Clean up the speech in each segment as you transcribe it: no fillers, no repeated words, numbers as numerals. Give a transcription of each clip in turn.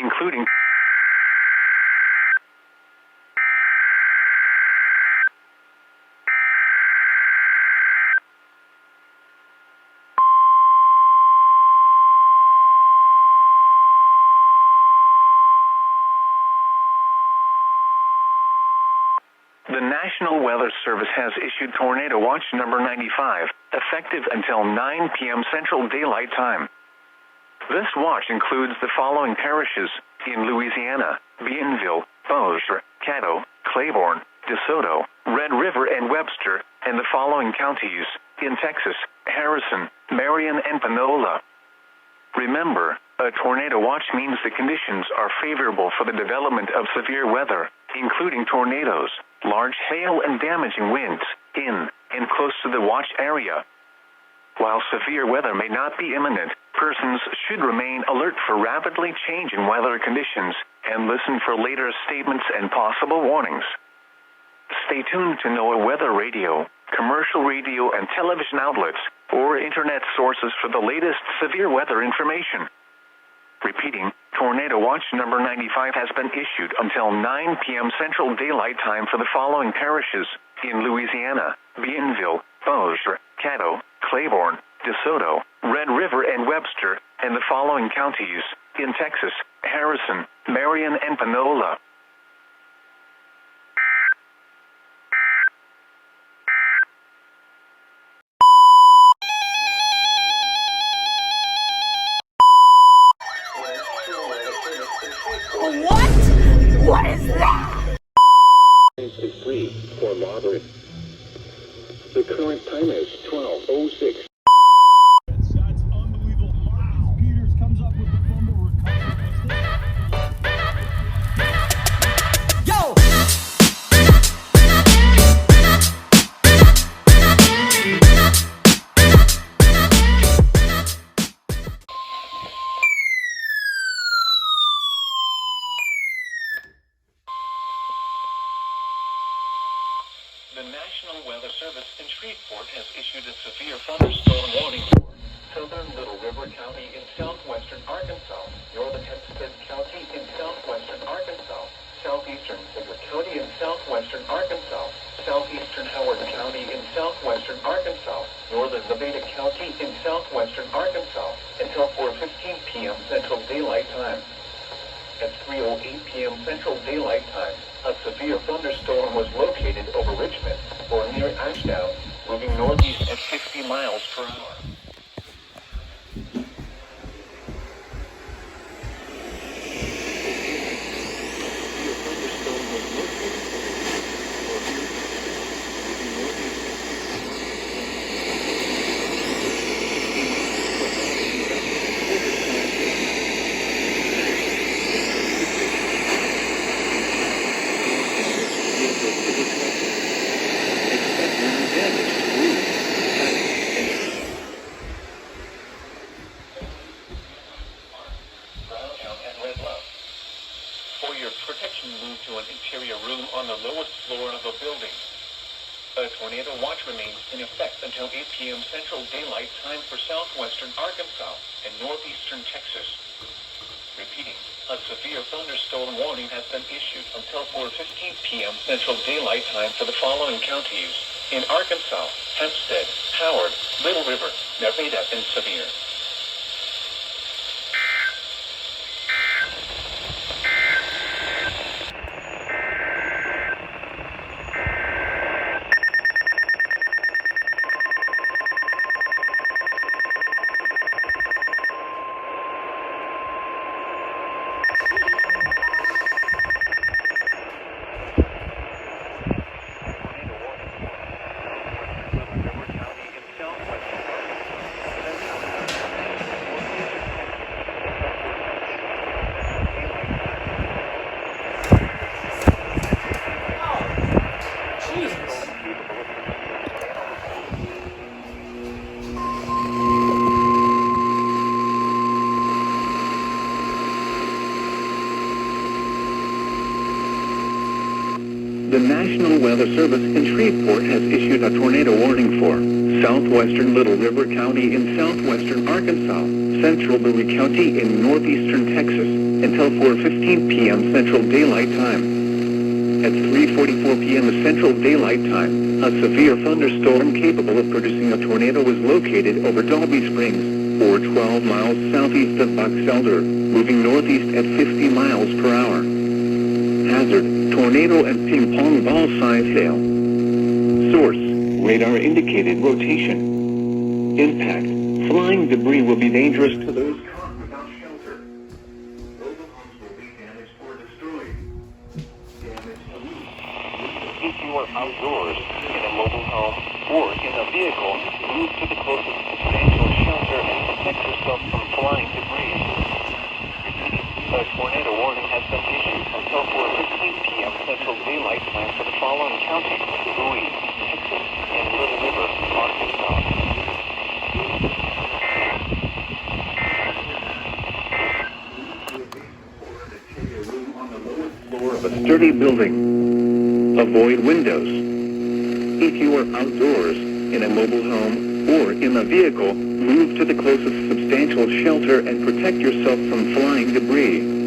including The National Weather Service has issued Tornado Watch number 95, effective until 9 p.m. Central Daylight Time. This watch includes the following parishes in Louisiana: Bienville, Bossier, Caddo, Claiborne, DeSoto, Red River, and Webster, and the following counties in Texas: Harrison, Marion, and Panola. Remember, a tornado watch means the conditions are favorable for the development of severe weather, including tornadoes, large hail, and damaging winds in and close to the watch area. While severe weather may not be imminent, persons should remain alert for rapidly changing weather conditions and listen for later statements and possible warnings. Stay tuned to NOAA weather radio, commercial radio and television outlets, or internet sources for the latest severe weather information. Repeating, Tornado Watch number 95 has been issued until 9 p.m. Central Daylight Time for the following parishes in Louisiana: Bienville, Bossier, Caddo, Claiborne, DeSoto, Red River, and Webster, and the following counties in Texas: Harrison, Marion, and Panola. What is that? 3 for moderate. The current time is 12:06. That's unbelievable. Marcus Peters comes up with the fumble recovery. Yo! The National Weather Service in Shreveport has issued a severe thunderstorm warning for southern Little River County in southwestern Arkansas, northern Hempstead County in southwestern Arkansas, southeastern Sigler County in southwestern Arkansas, southeastern Howard County in southwestern Arkansas, northern Nevada County in southwestern Arkansas, until 4:15 p.m. Central Daylight Time. At 3:08 p.m. Central Daylight Time, a severe thunderstorm was located over Richmond or near Ashdown, moving northeast at 50 miles per hour. For your protection, move to an interior room on the lowest floor of a building. A tornado watch remains in effect until 8 p.m. Central Daylight Time for southwestern Arkansas and northeastern Texas. Repeating, a severe thunderstorm warning has been issued until 4:15 p.m. Central Daylight Time for the following counties in Arkansas: Hempstead, Howard, Little River, Nevada, and Sevier. The National Weather Service in Shreveport has issued a tornado warning for southwestern Little River County in southwestern Arkansas, central Bowie County in northeastern Texas, until 4:15 p.m. Central Daylight Time. At 3:44 p.m. Central Daylight Time, a severe thunderstorm capable of producing a tornado was located over Dolby Springs, or 12 miles southeast of Box Elder, moving northeast at 50 miles per hour. Hazard, tornado and ping pong ball size hail. Source, radar indicated rotation. Impact, flying debris will be dangerous to those caught without shelter. Mobile homes will be damaged or destroyed. Damage to roof. If you are outdoors, in a mobile home, or in a vehicle, move to the closest substantial shelter and protect yourself from flying debris. A tornado warning has been issued until 4:15 p.m. Central Daylight Time for the following counties: Bowie, Texas, and Little River, Arkansas. Floor of a sturdy building. Avoid windows. If you are outdoors, in a mobile home, or in a vehicle, move to the closest substantial shelter and protect yourself from flying debris.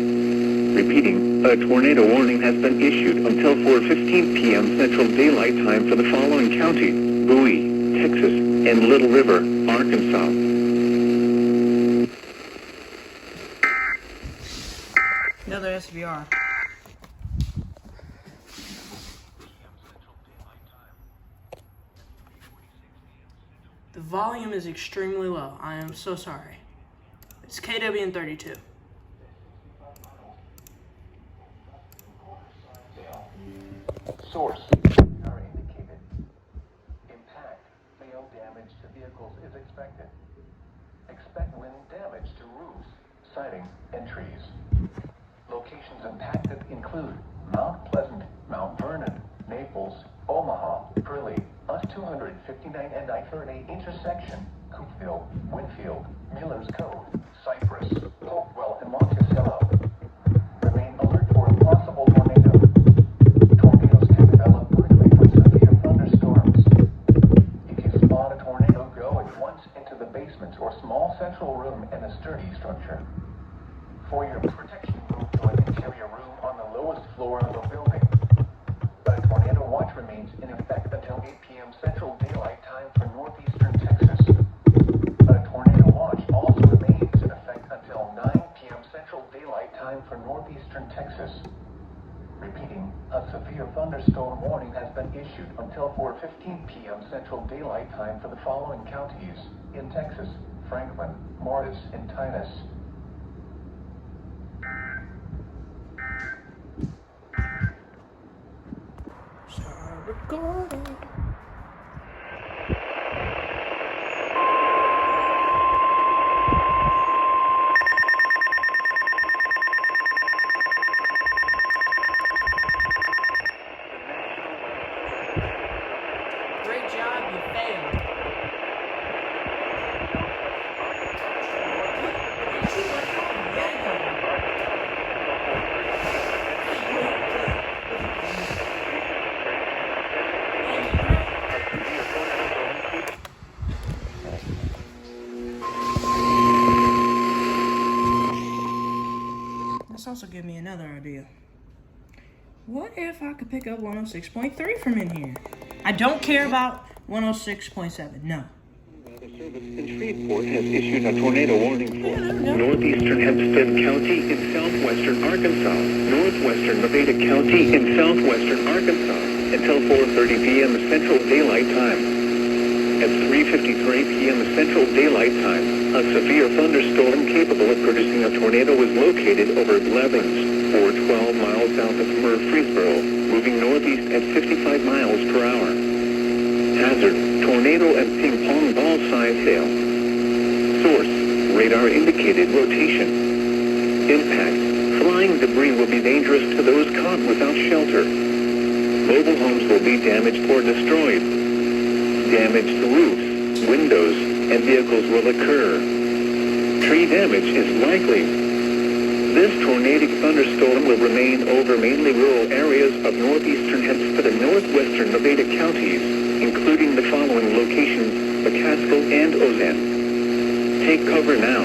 Repeating, a tornado warning has been issued until 4:15 p.m. Central Daylight Time for the following counties: Bowie, Texas, and Little River, Arkansas. Another SVR. The volume is extremely low. I am so sorry. It's KWN32. Source, are indicated. Impact, hail damage to vehicles is expected. Expect wind damage to roofs, siding, and trees. Locations impacted include Mount Pleasant, Mount Vernon, Naples, Omaha, Burley, US 259 and I-38 intersection, Coopville, Winfield, Miller's Cove, Cypress, Hopewell, and Monticello. Remain alert for a possible tornado. Tornadoes can develop quickly with severe thunderstorms. If you spot a tornado, go at once into the basement or small central room in a sturdy structure. For your protection, move to an interior room on the lowest floor of a building. A tornado watch remains in effect until 8 p.m. Central Daylight Time for northeastern Texas. A tornado watch also remains in effect until 9 p.m. Central Daylight Time for northeastern Texas. Repeating, a severe thunderstorm warning has been issued until 4:15 p.m. Central Daylight Time for the following counties in Texas: Franklin, Morris, and Tinus. Start recording. Great job, you failed. This also gave me another idea. What if I could pick up 106.3 from in here? I don't care about 106.7, no. The service in Shreveport has issued a tornado warning for northeastern Hempstead County in southwestern Arkansas, northwestern Nevada County in southwestern Arkansas, until 4:30 p.m. Central Daylight Time. At 3:53 p.m. Central Daylight Time, a severe thunderstorm capable of producing a tornado was located over Blevins, or 12 miles south of Murfreesboro, moving northeast at 55 miles per hour. Hazard, tornado and ping pong ball size hail. Source, radar indicated rotation. Impact, flying debris will be dangerous to those caught without shelter. Mobile homes will be damaged or destroyed. Damage to roofs, windows, and vehicles will occur. Tree damage is likely. This tornadic thunderstorm will remain over mainly rural areas of northeastern Hempstead and northwestern Nevada counties, including the following locations: McCaskill and Ozan. Take cover now.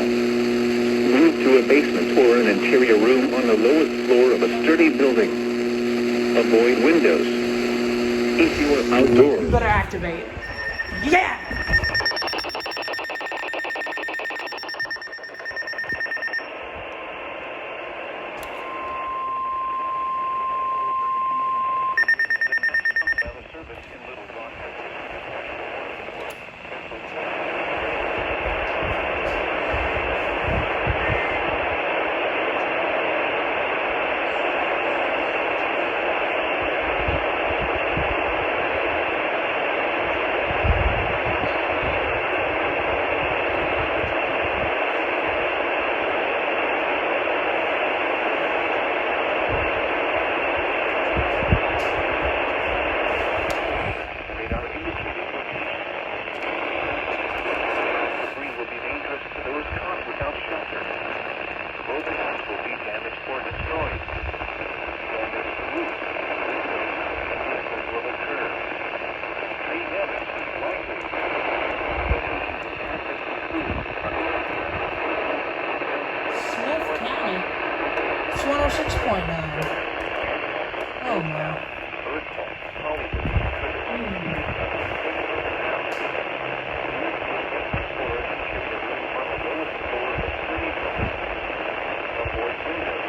move to a basement or an interior room on the lowest floor of a sturdy building. Avoid windows. If you are outdoors, You better activate. Yeah! Weather Service in Little Rock. Radar indicated location. Debris will be dangerous to those caught without shelter. Clothing will be damaged or destroyed. Damage to roofs, windows, and vehicles will occur. Tree damage is likely. Locations of access to food are located. Smith County. It's 106.9. Oh no. Earthfall, Hollywood, avoid windows.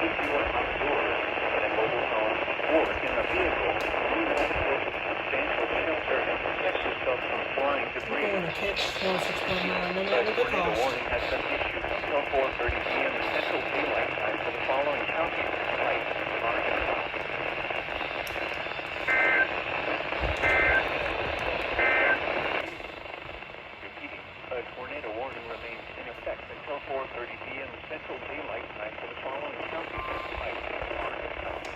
If you are outdoors in a mobile home or in a vehicle, move to the closest substantial shelter and protect yourself from flying We're debris. going to pitch 106.9 no matter the Tornado cost. warning has been issued until 4:30 p.m. Central Daylight Time for the following counties: White, Arkadelphia. Repeating, a tornado warning remains in effect until 4:30 p.m. Central Daylight Time for the following counties: White, Arkadelphia.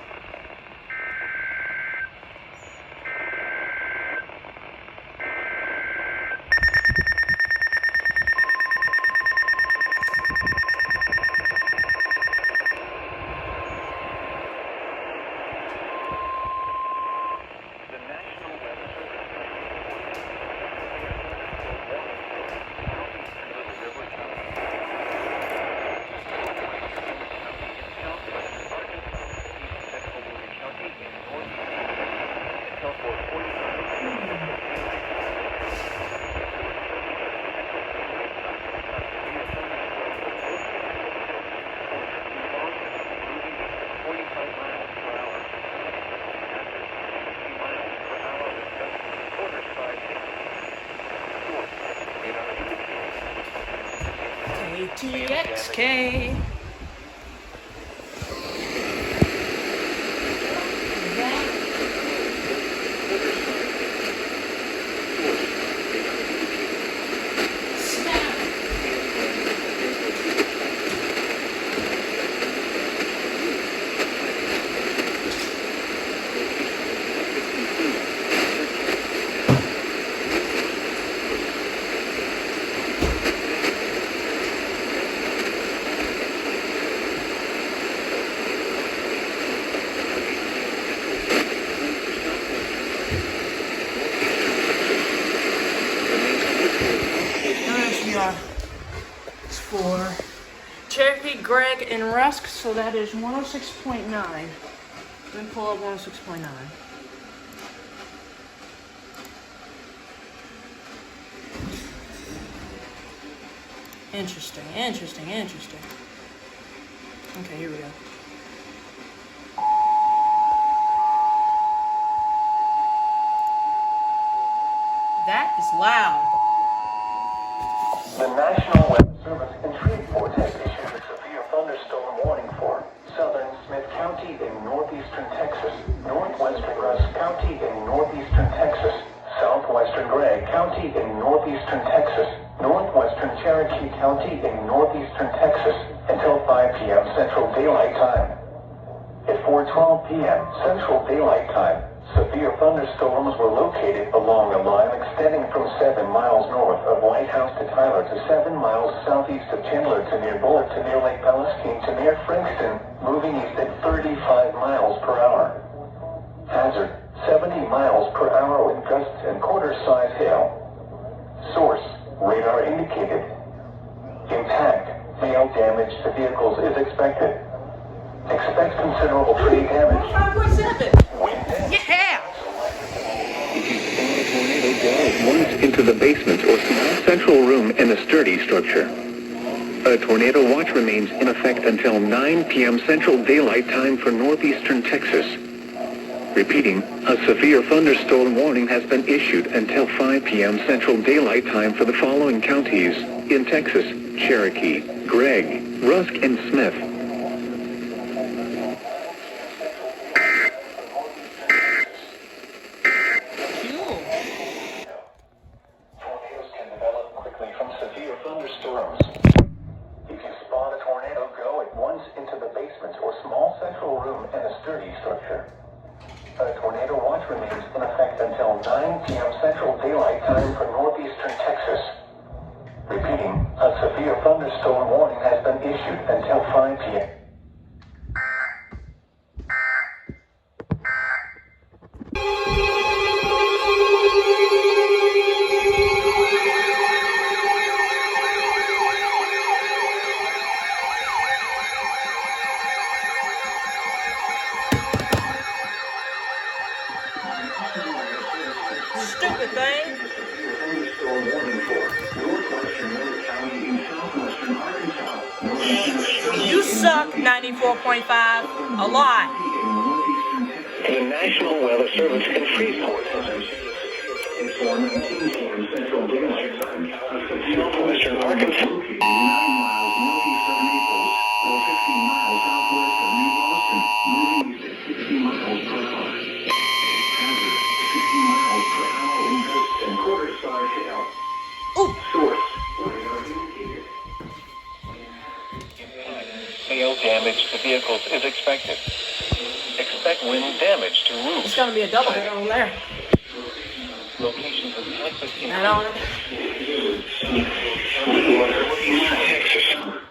The National Weather Service TXK. It's for Cherokee, Greg, and Rusk, so that is 106.9. Let me pull up 106.9. Interesting. Okay, here we go. That is loud. The National Weather Service in Shreveport has issued a severe thunderstorm warning for southern Smith County in northeastern Texas, northwestern Rusk County in northeastern Texas, southwestern Gregg County in northeastern Texas, northwestern Cherokee County in northeastern Texas until 5 p.m. Central Daylight Time. At 4:12 p.m. Central Daylight Time, severe thunderstorms were located along a line extending from 7 miles north of White House to Tyler to 7 miles southeast of Chandler to near Bullitt to near Lake Palestine to near Frankston, moving east at 35 miles per hour. Hazard, 70 miles per hour with gusts and quarter-size hail. Source, radar indicated. Impact, Hail damage to vehicles is expected. Expect considerable tree damage. 5.7. Wind damage. Yeah. Tornado go once into the basement or small central room in a sturdy structure. A tornado watch remains in effect until 9 p.m. Central Daylight Time for northeastern Texas. Repeating, a severe thunderstorm warning has been issued until 5 p.m. Central Daylight Time for the following counties in Texas: Cherokee, Gregg, Rusk, and Smith. Cool. Tornadoes can develop quickly from severe thunderstorms. If you spot a tornado, go at once into the basement or small central room in a sturdy structure. A tornado watch remains in effect until 9 p.m. Central Daylight Time for northeastern Texas. Repeating, a severe thunderstorm warning has been issued until 5 p.m. Stupid thing. You suck, 94.5. A lot. The National Weather Service can freeze horses. In 4:19 p.m. Central Daylight Time, southwestern Arkansas. 9 miles northeast of Naples, or 15 miles southwest of New Boston, moving east at 60 miles per hour. Hazard, 60 miles per hour in gusts and quarter-star hail. Source, radar indicated. Hail damage to vehicles is expected. Expect wind damage to roofs. It's gonna be a double hit over there. Locations of Texas I don't. Texas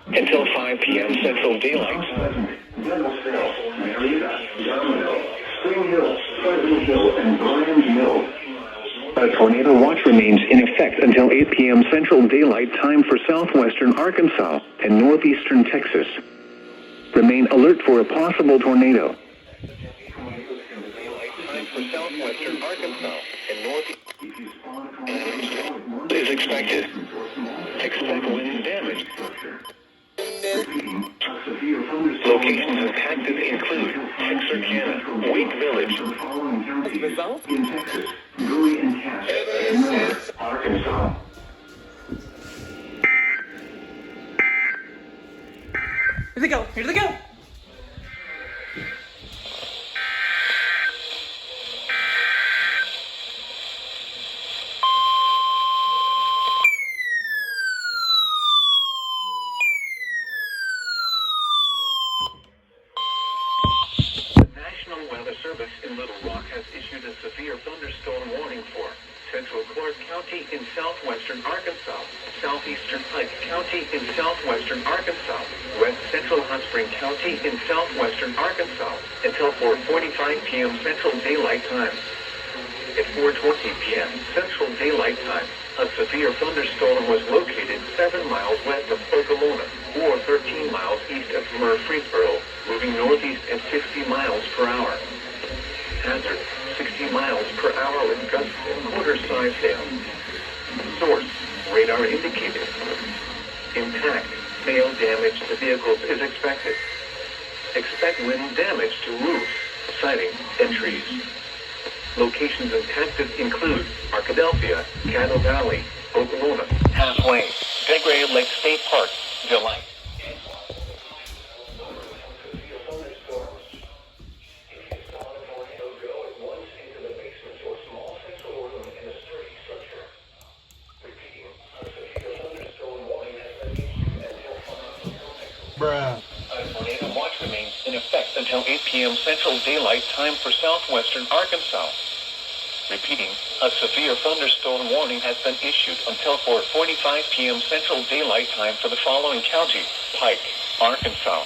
until 5 p.m. Central Daylight Time. Spring Hill, Pleasant Hill, and Grand Mill. A tornado watch remains in effect until 8 p.m. Central Daylight Time for southwestern Arkansas and northeastern Texas. Remain alert for a possible tornado. For southwestern Arkansas and northeast is expected. Expect wind damage. Locations impacted include Texarkana, Wake Village. Result in Texas, Bowie and Cass, and Miller, Arkansas. Here they go. Here they go. Service in Little Rock has issued a severe thunderstorm warning for Central Clark County in southwestern Arkansas, southeastern Pike County in southwestern Arkansas, west central Hot Spring County in southwestern Arkansas until 4:45 p.m. Central Daylight Time. At 4:20 p.m. Central Daylight Time, a severe thunderstorm was located 7 miles west of Oklahoma, or 13 miles east of Murfreesboro, moving northeast at 60 miles per hour. Hazard, 60 miles per hour with gusts and quarter-size hail. Source, radar indicated. Impact, hail damage to vehicles is expected. Expect wind damage to roofs, siding, and trees. Locations impacted include Arkadelphia, Cattle Valley, Oklahoma, Halfway, Degray Lake State Park, Delight. Bruh. A tornado watch remains in effect until 8 p.m. Central Daylight Time for southwestern Arkansas. Repeating, a severe thunderstorm warning has been issued until 4:45 p.m. Central Daylight Time for the following county: Pike, Arkansas.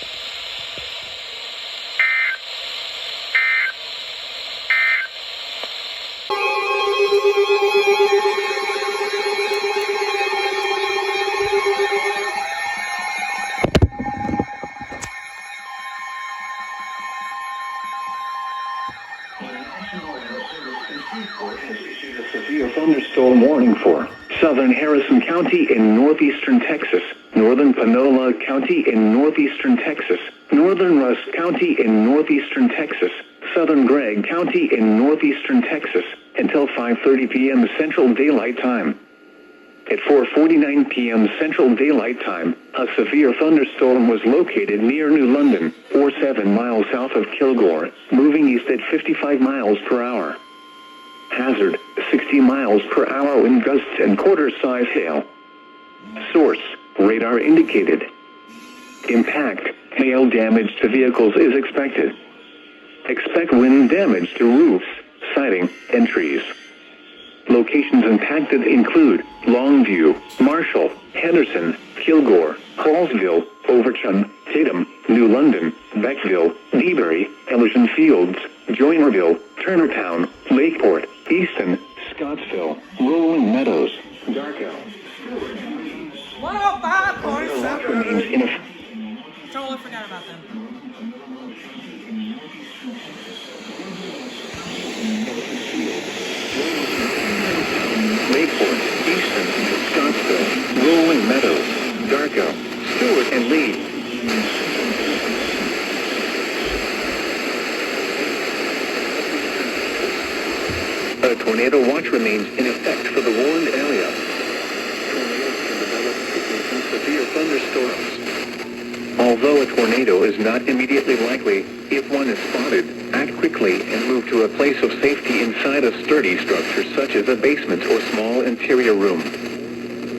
has issued a severe thunderstorm warning for southern Harrison County in northeastern Texas, northern Panola County in northeastern Texas, northern Rusk County in northeastern Texas, southern Gregg County in northeastern Texas, until 5:30 p.m. Central Daylight Time. At 4:49 p.m. Central Daylight Time, a severe thunderstorm was located near New London, or 7 miles south of Kilgore, moving east at 55 miles per hour. Hazard, 60 miles per hour wind gusts and quarter-size hail. Source, radar indicated. Impact, hail damage to vehicles is expected. Expect wind damage to roofs, siding, and trees. Locations impacted include Longview, Marshall, Henderson, Kilgore, Hallsville, Overton, Tatum, New London, Beckville, Dewberry, Ellison Fields, Joinerville, Turnertown, Lakeport, Easton, Scottsville, Rolling Meadows, Darko. 105.7. Totally forgot about them. Lakeport, Easton, Scottsville, Rolling Meadows, Darko, Stewart, and Lee. A tornado watch remains in effect for the warned area. Tornadoes can develop quickly from severe thunderstorms. Although a tornado is not immediately likely, if one is spotted, act quickly and move to a place of safety inside a sturdy structure such as a basement or small interior room.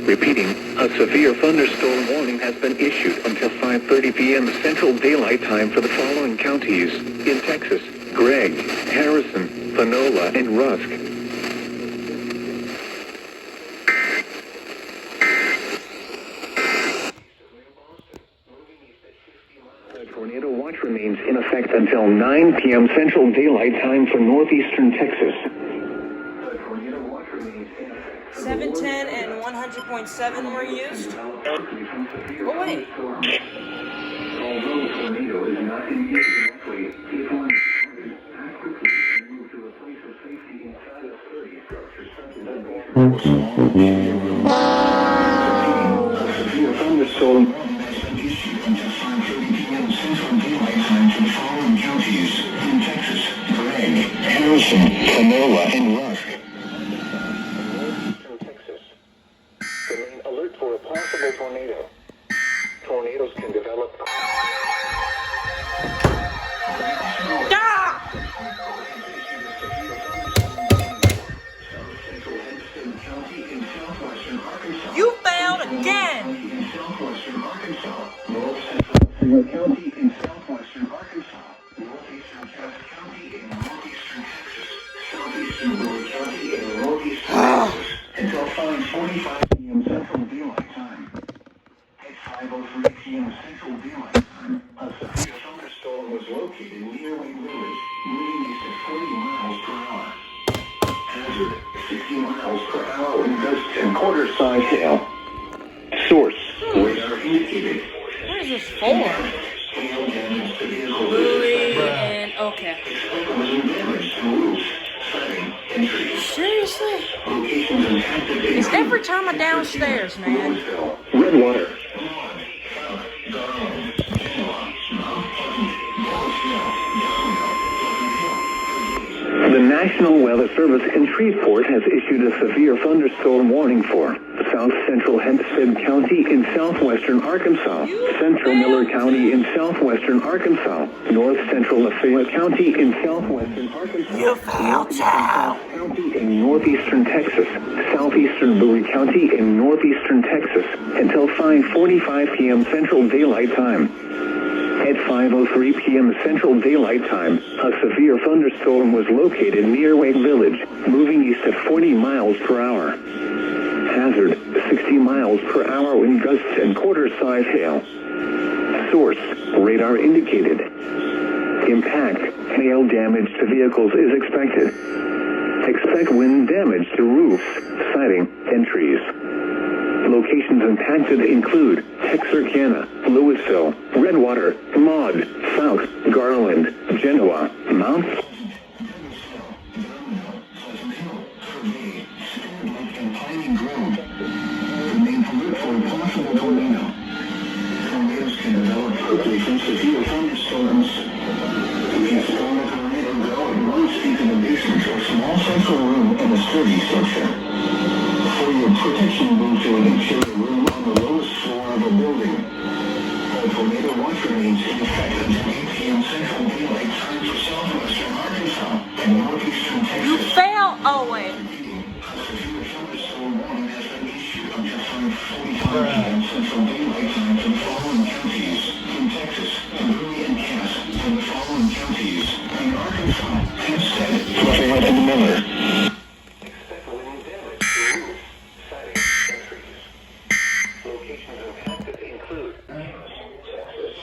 Repeating, a severe thunderstorm warning has been issued until 5:30 p.m. Central Daylight Time for the following counties in Texas: Gregg, Harrison, Panola, and Rusk. A tornado watch remains in effect until 9 p.m. Central Daylight Time for northeastern Texas. A tornado watch remains in effect. 710 and 100.7 were used. Oh, wait. Although a tornado is not immediately likely, if one is spotted, act quickly and move to a place of safety inside a sturdy structure such as a basement or small interior room. A severe thunderstorm issued until 5:30 p.m. Central Daylight Time for the following counties in Texas: Gregg, Harrison, Panola, and Rusk. Texas. Remain alert for a possible tornado. Tornadoes can develop. You failed again! Southwestern Arkansas, North Central County in southwestern Arkansas, northeastern Cass County in northeastern Texas, southeastern Bowie County in northeastern Texas, until 5:45 p.m. Central Daylight Time. At 5:03 p.m. Central Daylight Time, a severe thunderstorm was located near Wake Village, moving east at 40 miles per hour. Hazard, 60 miles per hour wind gusts and quarter-size hail. Source, radar indicated. What is this for? Hail damage to vehicles. And okay. Wind damage to roofs, siding, and trees. Seriously? Locations impacted It's every time I'm downstairs, man. Redwater. The National Weather Service in Shreveport has issued a severe thunderstorm warning for South Central Hempstead County in southwestern Arkansas, Central Miller County in southwestern Arkansas, North Central Lafayette County in southwestern Arkansas, Northeastern County in northeastern Texas, southeastern Bowie County in northeastern Texas, until 5:45 p.m. Central Daylight Time. At 5:03 p.m. Central Daylight Time, a severe thunderstorm was located near Wake Village, moving east at 40 miles per hour. Hazard, 60 miles per hour wind gusts and quarter-size hail. Source, radar indicated. Impact, hail damage to vehicles is expected. Expect wind damage to roofs, siding, and trees. Locations impacted include Texarkana, Louisville, Redwater, Maud, South, Garland, Genoa, Mount control room and a sturdy structure. For your protection, move to an interior room on the lowest floor of a building. The tornado watch remains in effect until 8 p.m. Central Daylight Time for southwestern Arkansas and northeastern Texas. You fail, Owen. Severe thunderstorm warning has been issued until 5:45 p.m. Central Daylight Time for the following counties in Texas, and early and Cass for the following counties in Arkansas, Hempstead, Flushing, and Miller. Expect wind damage to roofs, siding, and trees. Locations impacted include Texas.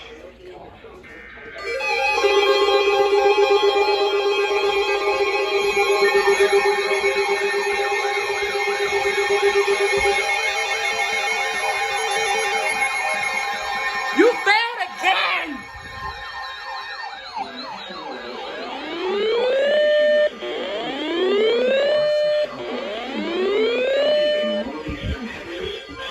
You failed again.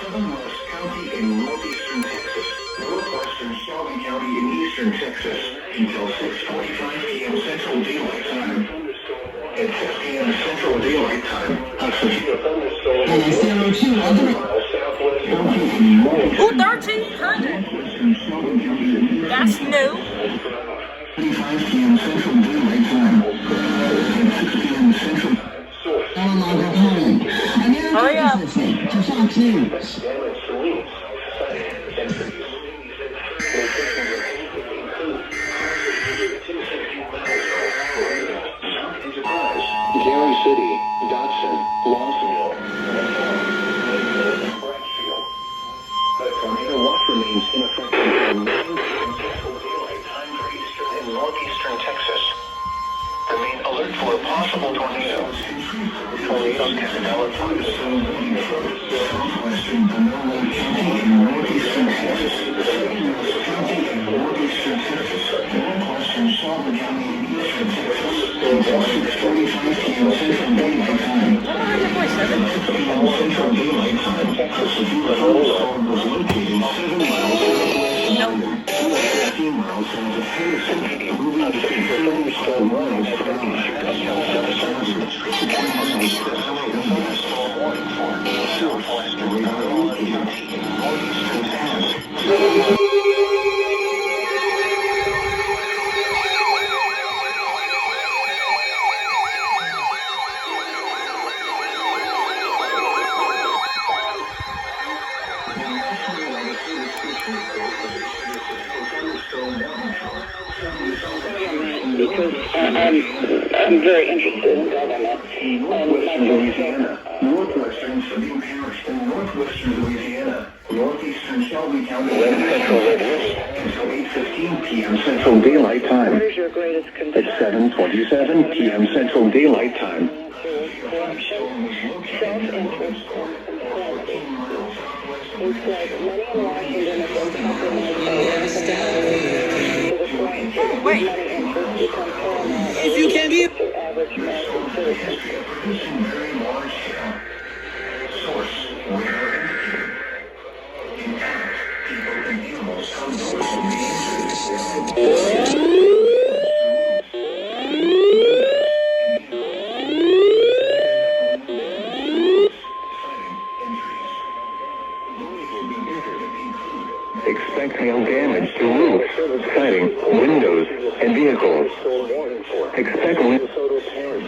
Southernwest County in northeastern Texas, northwestern Shelby County in eastern Texas, until 6:45 p.m. Central Daylight Time. At 6 p.m. Central Daylight Time, a severe thunderstorm is located 7 miles southwest of Ooh, 1,300. That's new. 25 p.m. Central Daylight Time. At 6 p.m. Central. Hurry up. To Fox News. Damage to roofs, siding, and trees. Locations include Gary City, Dodson, Lawsonville, Bratchfield. The tornado watch remains in effect until 9 p.m. Central Daylight Time for eastern and northeastern Texas. Remain alert for a possible tornado. Tornadoes can develop Southwestern Monroe County in northeastern Texas, Southwest County in northeastern Texas, northwestern Shelby County in eastern Texas, until 6:45 p.m. Central Daylight Time. 6 p.m. Central Daylight Time, the severe thunderstorm was located 7 miles southwest of London, 15 miles south of Harrison, moving to 30 miles per hour. Thunderstorm warning for southwestern Monroe County in northeastern Texas. Because I'm very interested in government. Northwestern Louisiana, northwestern Sabine Parish, and northwestern Louisiana, northeastern Shelby County, central Red River, until 8:15 p.m. Central Daylight Time. What is your greatest concern? At 7:27 p.m. Central Daylight Time. Corruption, self-interest, it's like money in Washington is uncompromised by everything to the point that Wait. money interest becomes paramount. If you can be. The average American citizen. Producing very large scale. Source, radar indicator. Impact, people and animals Expect hail damage to roofs, siding, windows, and vehicles. Expect wind.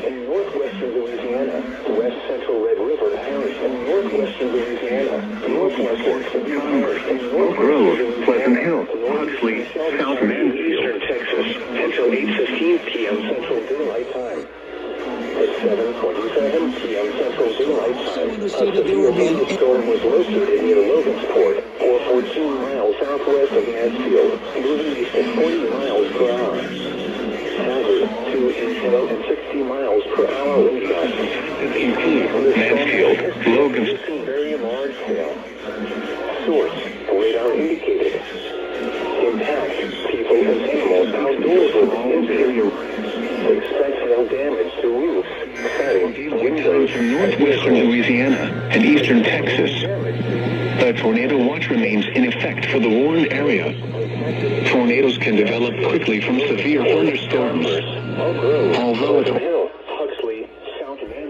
in northwestern Louisiana, west central Red River, Harris, and northwestern Louisiana, northwestern Commerce, and Oak Grove, Pleasant Hill, Huxley, South Mansfield. eastern Texas, until 8:15 p.m. Central Daylight Time. At 7:27 p.m. Central Daylight Time, a severe thunderstorm was located near Logansport, or 14 miles southwest of Mansfield, moving east at 40 miles per hour. Hazard to inhale and 60 miles per hour wind gusts. Include Mansfield, Logansport. Very large scale. Source, radar indicated. Impact, people and animals outdoors or interior. Expect hail damage to roofs, siding, windows, In northwestern Louisiana and eastern Texas, a tornado watch remains in effect for the warned area. Tornadoes can develop quickly from severe thunderstorms. Although a Hill, Huxley, South Mansfield.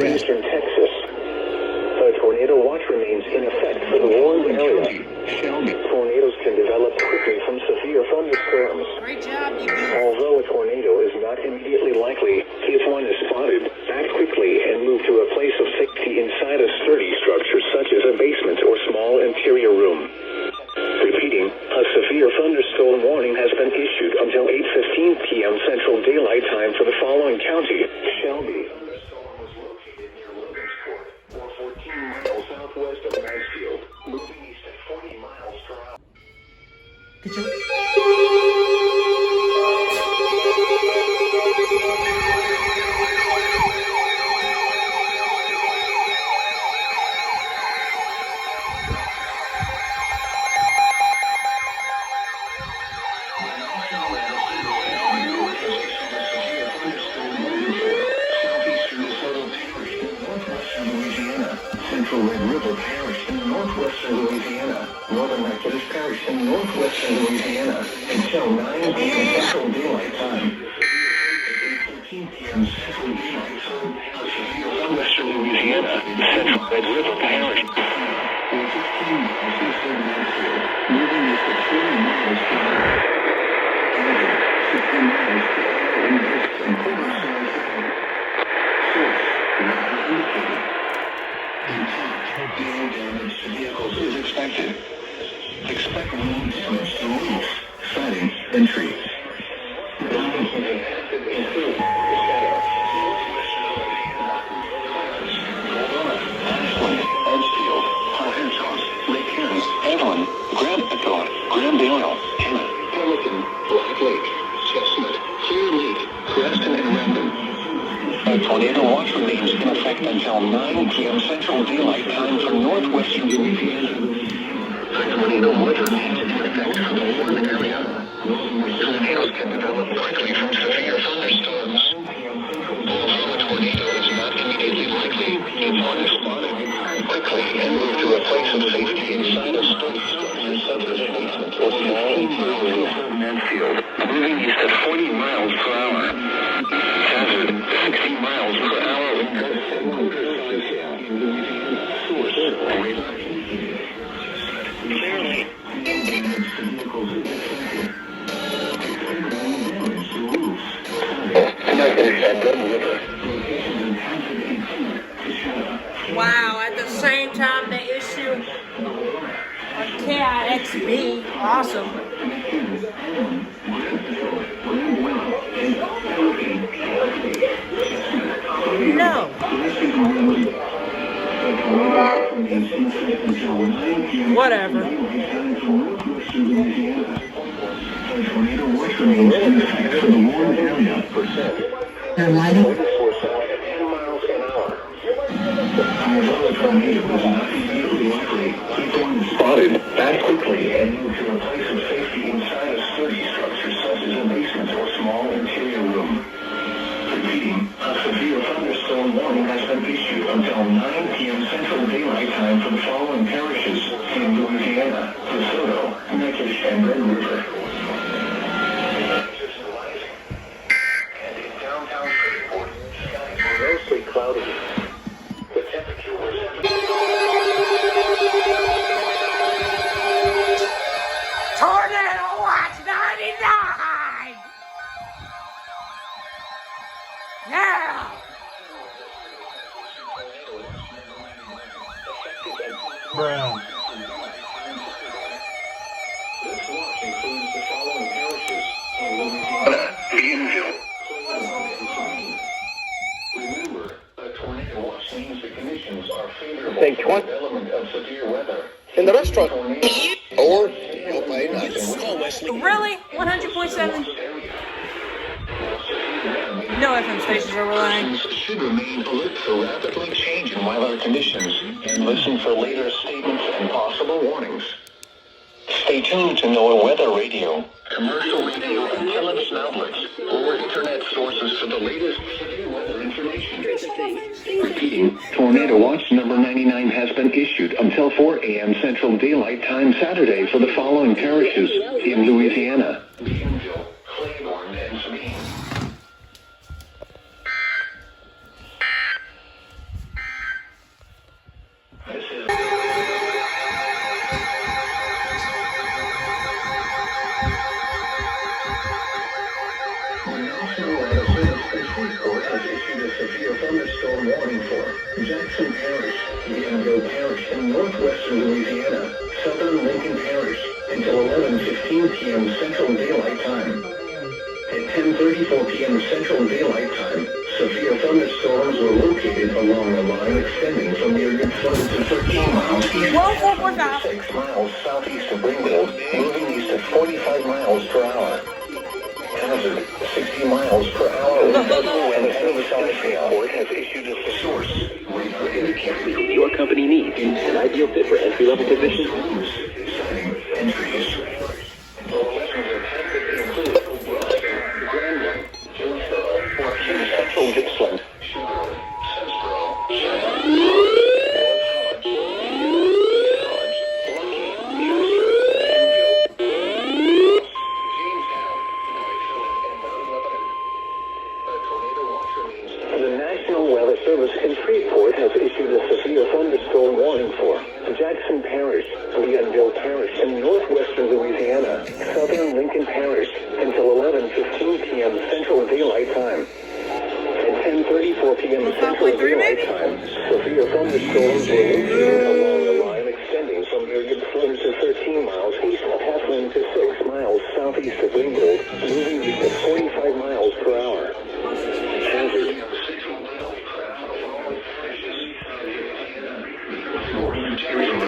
eastern Texas. A tornado watch remains in effect for the warned area. Tornadoes can develop quickly from severe thunderstorms. Great job, you goof. Although a tornado is not immediately likely, if one is spotted, act quickly and move to a place of safety inside a sturdy structure such as a basement or small interior room. Repeating, a severe thunderstorm warning has been issued until 8:15 p.m. Central Daylight Time for the following county: Shelby. The storm was located near Logansport, or 14 miles southwest of Mansfield, moving east at 40 miles per hour. Get your... Central Red River Parish in northwestern Louisiana, northern Methodist Parish in northwestern Louisiana, until 9 p.m. Central Daylight Time. At 8:13 p.m. Central Daylight Time, southwestern Louisiana, Central Red River Parish. 15 miles east of Mansfield, moving east at 40 miles per hour. 60 miles per hour in distance, quarter-size area. Source, not indicated. Intact, no damage to vehicles is expected. Expect no damage to roofs, siding, and trees. Buildings that have active include the center, Ashland, Edgefield, Arkansas, Lake Harris, Evelyn, Grand Echo, Grandale, Hannah, Pelican, Black Lake, Chestnut, Clear Lake, Creston, and Random. A tornado watch remains in effect until 9 p.m. Central Daylight Time for northwestern Louisiana. A tornado watch remains in effect for the warned area. Tornadoes can develop quickly from severe thunderstorms. Although a tornado is not immediately likely, if one is spotted, act quickly and move to a place of safety inside a sturdy structure such as a basement or small interior room. Mansfield, moving east at 40 miles per hour. Hazard, 60 miles per hour in gusting. Source, radar indicated. Clearly. Damage to vehicles is expected. Expect no damage to roofs. Connected at Red River. Locations in Townsend and Clear to Shadow. Wow, at the same time they issue a KIXB. Awesome. No. Whatever. Tornado watch remains in effect for the warned area. They're lighting. 10 miles an hour. Although a tornado is not immediately likely, if one is spotted, act quickly and move to a place of safety inside a sturdy structure such as a basement or small interior room. Repeating, a severe thunderstorm warning has been issued until 9 p.m. Central Daylight Time for the following parishes in Louisiana: DeSoto, Natchitoches, and Red River. And in downtown Shreveport, skies were mostly cloudy. The temperature was Tornado Watch 99! Yeah! Brown. This watch includes the following parishes in Louisiana: Bienville, Cleveland, and Sabine. Remember, a tornado watch means the conditions are favorable Take for 20 development of severe weather. in the restaurant. Tornado Or you'll pay nice. Really? 100.7? No FM stations are relying. should remain alert for rapidly changing weather conditions and listen for later statements and possible warnings. Stay tuned to NOAA Weather Radio, commercial radio and television outlets, or internet sources for the latest severe weather information. Repeating, Tornado Watch number 99 has been issued until 4 a.m. Central Daylight Time Saturday for the following parishes in Louisiana: Bienville, Claiborne, and Sabine. warning for Jackson Parish, Bienville Parish in northwestern Louisiana, southern Lincoln Parish, until 11:15 p.m. Central Daylight Time. At 10:34 p.m. Central Daylight Time, severe thunderstorms were located along a line extending from near Good Flood to 13 miles east to 6 miles southeast of Ringgold, moving east at 45 miles per hour. Hazard, 60 miles per hour. Weather Service Report has issued a source. Your company needs an ideal fit for entry-level positions. Entries. Central Gippsland. The National Weather Service in Freeport has issued a severe thunderstorm warning for Jackson Parish, Bienville Parish in northwestern Louisiana, southern Lincoln Parish until 11:15 p.m. Central Daylight Time. At 10:34 p.m. Central Daylight Time, severe thunderstorms were located along a line extending from near Good Flood to 13 miles east of Heflin to 6 miles southeast of Ringgold, moving east at 45 miles per hour. Hazard.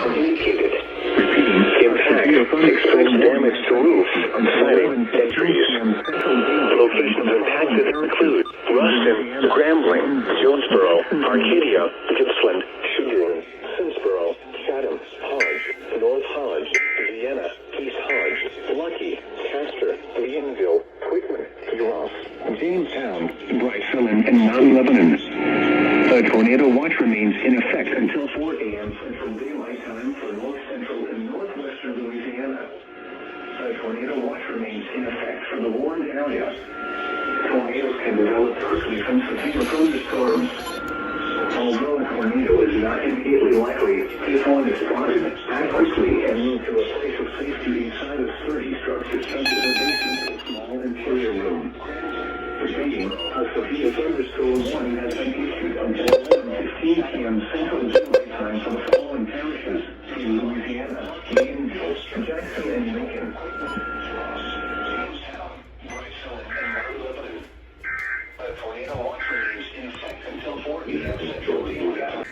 Indicated. Repeating. Impact. Experience damage to roof, siding, and trees. Locations impacted include Ruston, Grambling, Jonesboro, Arcadia, Gippsland, Sugarland, Simsboro, Chatham, Hodge, North Hodge, Vienna, East Hodge, Lucky, Castor, Bienville, Quickman, Ross, Jamestown, Bryceland, and Mount Lebanon. A tornado watch remains in effect until 4 a.m. Central Daylight Time for north central and northwestern Louisiana. A tornado watch remains in effect for the warned area. Tornadoes can develop quickly from severe thunderstorms. Although a tornado is not immediately likely, if one is spotted, act quickly and move to a place of safety inside a sturdy structure such as a basement or small interior room. Repeating, a severe thunderstorm warning has been issued until 11:15 p.m. Central Daylight Time for the following parishes in Louisiana: Bienville, Jackson, and Lincoln. Jamestown, Bryceland, and Mount Lebanon. A tornado watch remains in effect until 4 p.m. Central Daylight Time.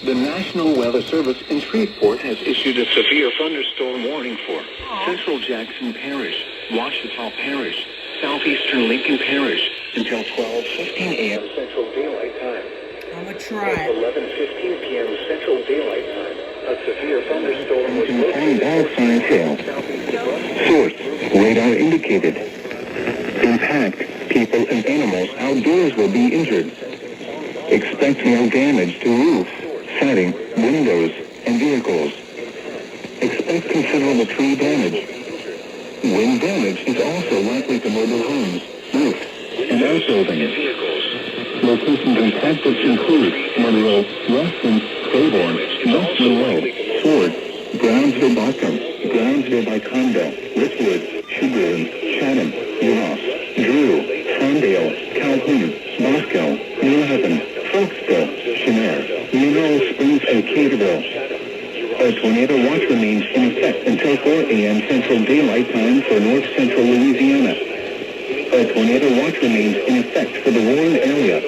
The National Weather Service in Freeport has issued a severe thunderstorm warning for Central Jackson Parish, Ouachita Parish, southeastern Lincoln Parish until 12:15 a.m. Central Daylight Time. I'm gonna try. 11:15 p.m. Central Daylight Time. A severe thunderstorm was located Source: radar indicated. Impact: people and animals outdoors will be injured. Expect more damage to roofs, siding, windows, and vehicles. Expect considerable tree damage. Wind damage is also likely to mobile homes, roofs, and outbuildings. Locations impacted include Monroe, Ruston, Claiborne, West Monroe, Ford, Brownsville Bottom, Brownsville by Condo, Richwood, Sugarland, Chatham, Ross, Drew, Fondale, Calhoun, Bosco, New Haven, Folksville, Chimere, Mineral Springs, and Caterville. A tornado watch remains in effect until 4 a.m. Central Daylight Time for north central Louisiana. A tornado watch remains in effect for the warned area.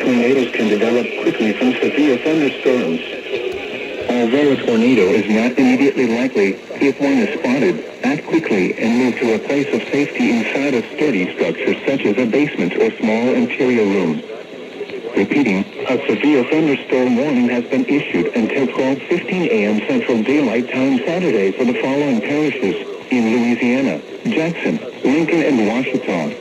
Tornadoes can develop quickly from severe thunderstorms. Although a tornado is not immediately likely, if one is spotted, act quickly and move to a place of safety inside a sturdy structure such as a basement or small interior room. Repeating, a severe thunderstorm warning has been issued until 12:15 a.m. Central Daylight Time Saturday for the following parishes in Louisiana: Jackson, Lincoln, and Ouachita.